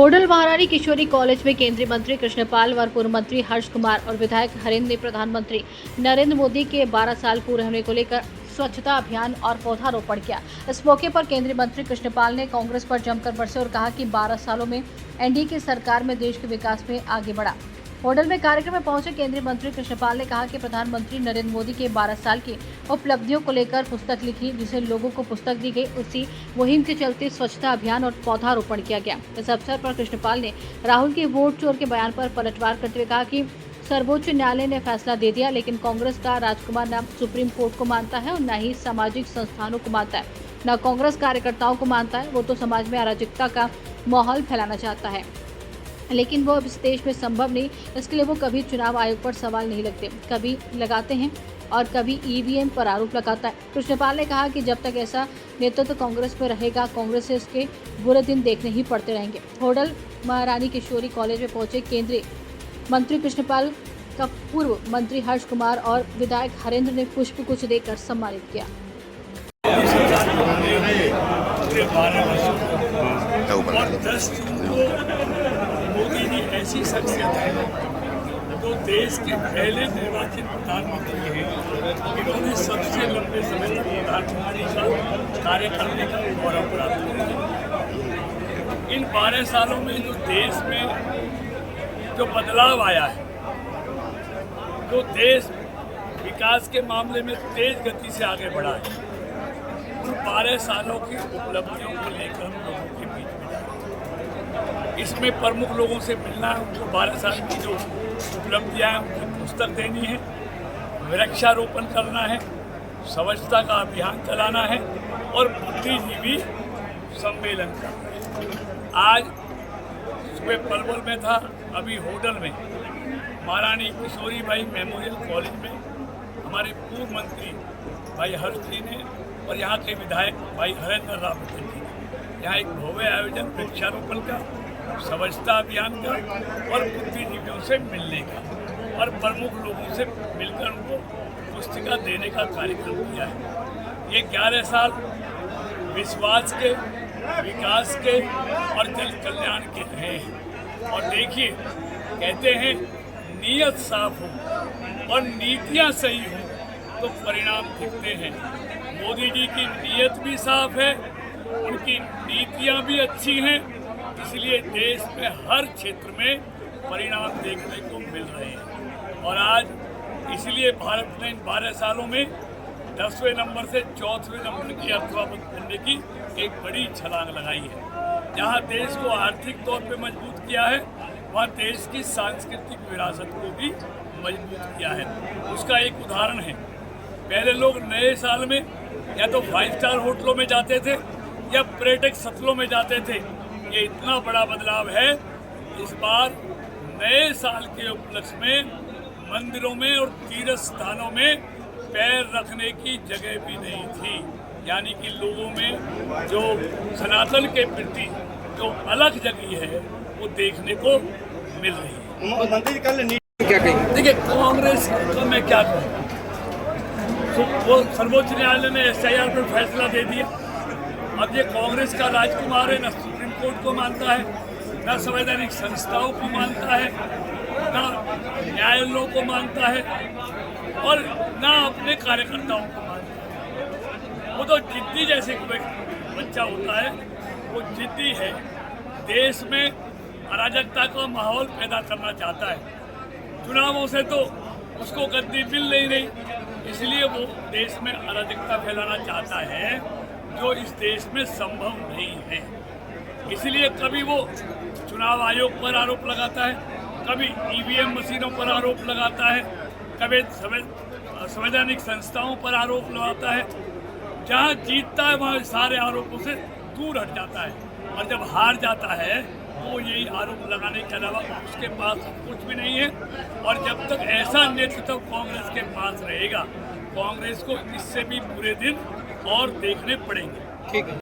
होडल महारानी किशोरी कॉलेज में केंद्रीय मंत्री कृष्णपाल व पूर्व मंत्री हर्ष कुमार और विधायक हरेंद्र ने प्रधानमंत्री नरेंद्र मोदी के 12 साल पूरे होने को लेकर स्वच्छता अभियान और पौधारोपण किया। इस मौके पर केंद्रीय मंत्री कृष्णपाल ने कांग्रेस पर जमकर बरसे और कहा कि 12 सालों में एनडीए की सरकार में देश के विकास में आगे बढ़ा। होडल में कार्यक्रम में पहुंचे केंद्रीय मंत्री कृष्णपाल ने कहा कि प्रधानमंत्री नरेंद्र मोदी के 12 साल की उपलब्धियों को लेकर पुस्तक लिखी, जिसे लोगों को पुस्तक दी गई। उसी मुहिम के चलते स्वच्छता अभियान और पौधारोपण किया गया। इस अवसर पर कृष्णपाल ने राहुल के वोट चोर के बयान पर पलटवार करते हुए कहा कि सर्वोच्च न्यायालय ने फैसला दे दिया, लेकिन कांग्रेस का राजकुमार न सुप्रीम कोर्ट को मानता है और न ही सामाजिक संस्थानों को मानता है, न कांग्रेस कार्यकर्ताओं को मानता है। वो तो समाज में अराजकता का माहौल फैलाना चाहता है, लेकिन वो अब इस देश में संभव नहीं। इसके लिए वो कभी चुनाव आयोग पर सवाल नहीं कभी लगाते हैं और कभी ईवीएम पर आरोप लगाता है। कृष्णपाल ने कहा कि जब तक ऐसा नेतृत्व कांग्रेस में रहेगा, कांग्रेस से इसके बुरे दिन देखने ही पड़ते रहेंगे। होडल महारानी किशोरी कॉलेज में पहुंचे केंद्रीय मंत्री कृष्णपाल का पूर्व मंत्री हर्ष कुमार और विधायक हरेंद्र ने पुष्पगुच्छ देकर सम्मानित किया। मोदी जी ऐसी शख्सियत है जो देश के पहले निर्वाचित प्रधानमंत्री हैं। इन्होंने सबसे लंबे समय तक प्रधानमंत्री का कार्य करने का गौरव प्राप्त किया। इन 12 सालों में जो देश में जो बदलाव आया है, जो देश विकास के मामले में तेज गति से आगे बढ़ा है, उन 12 सालों की उपलब्धियों को लेकर हम लोगों के बीच में जाएंगे। इसमें प्रमुख लोगों से मिलना है, उनको 12 साल की जो उपलब्धियां हैं उनको पुस्तक देनी है, वृक्षारोपण करना है, स्वच्छता का अभियान चलाना है और बुद्धिजीवी सम्मेलन करना है। आज सुबह पलवल में था, अभी होडल में महारानी किशोरी बाई मेमोरियल कॉलेज में हमारे पूर्व मंत्री भाई हर्ष जी ने और यहाँ के विधायक भाई हरेंद्र राव जी ने यहाँ एक भव्य आयोजन वृक्षारोपण का, स्वच्छता अभियान का और बुद्धिजीवियों से मिलने का और प्रमुख लोगों से मिलकर उनको पुस्तिका देने का कार्यक्रम किया है। ये 11 साल विश्वास के, विकास के और जन कल्याण के रहे हैं। और देखिए, कहते हैं नीयत साफ हो और नीतियाँ सही हो तो परिणाम दिखते हैं। मोदी जी की नीयत भी साफ है, उनकी नीतियाँ भी अच्छी हैं, इसलिए देश में हर क्षेत्र में परिणाम देखने को मिल रहे हैं। और आज इसलिए भारत ने इन 12 सालों में 10वें नंबर से 4वें नंबर की अर्थव्यवस्था बनने की एक बड़ी छलांग लगाई है। जहाँ देश को आर्थिक तौर पे मजबूत किया है, वहाँ देश की सांस्कृतिक विरासत को भी मजबूत किया है। उसका एक उदाहरण है, पहले लोग नए साल में या तो 5 स्टार होटलों में जाते थे या पर्यटक सत्रों में जाते थे। ये इतना बड़ा बदलाव है, इस बार नए साल के उपलक्ष्य में मंदिरों में और तीर्थ स्थानों में पैर रखने की जगह भी नहीं थी। यानी कि लोगों में जो सनातन के प्रति जो अलग जगी है वो देखने को मिल रही है। मंत्री कल क्या कहेंगे? देखिए, कांग्रेस का मैं क्या कहूँ, वो सर्वोच्च न्यायालय ने SIR पर फैसला दे दिया। अब ये कांग्रेस का राजकुमार है, न सुप्रीम कोर्ट को मानता है, न संवैधानिक संस्थाओं को मानता है, न न्यायालयों को मानता है और न अपने कार्यकर्ताओं को मानता है। वो तो जिद्दी जैसे कोई बच्चा होता है, वो जिद्दी है, देश में अराजकता का माहौल पैदा करना चाहता है। चुनावों से तो उसको गद्दी मिल नहीं रही, इसलिए वो देश में अराजकता फैलाना चाहता है जो इस देश में संभव नहीं है। इसलिए कभी वो चुनाव आयोग पर आरोप लगाता है, कभी ईवीएम मशीनों पर आरोप लगाता है, कभी संवैधानिक संस्थाओं पर आरोप लगाता है। जहाँ जीतता है वहाँ सारे आरोपों से दूर हट जाता है, और जब हार जाता है तो यही आरोप लगाने के अलावा उसके पास कुछ भी नहीं है। और जब तक ऐसा नेतृत्व कांग्रेस के पास रहेगा, कांग्रेस को इससे भी बुरे दिन और देखने पड़ेंगे। ठीक है।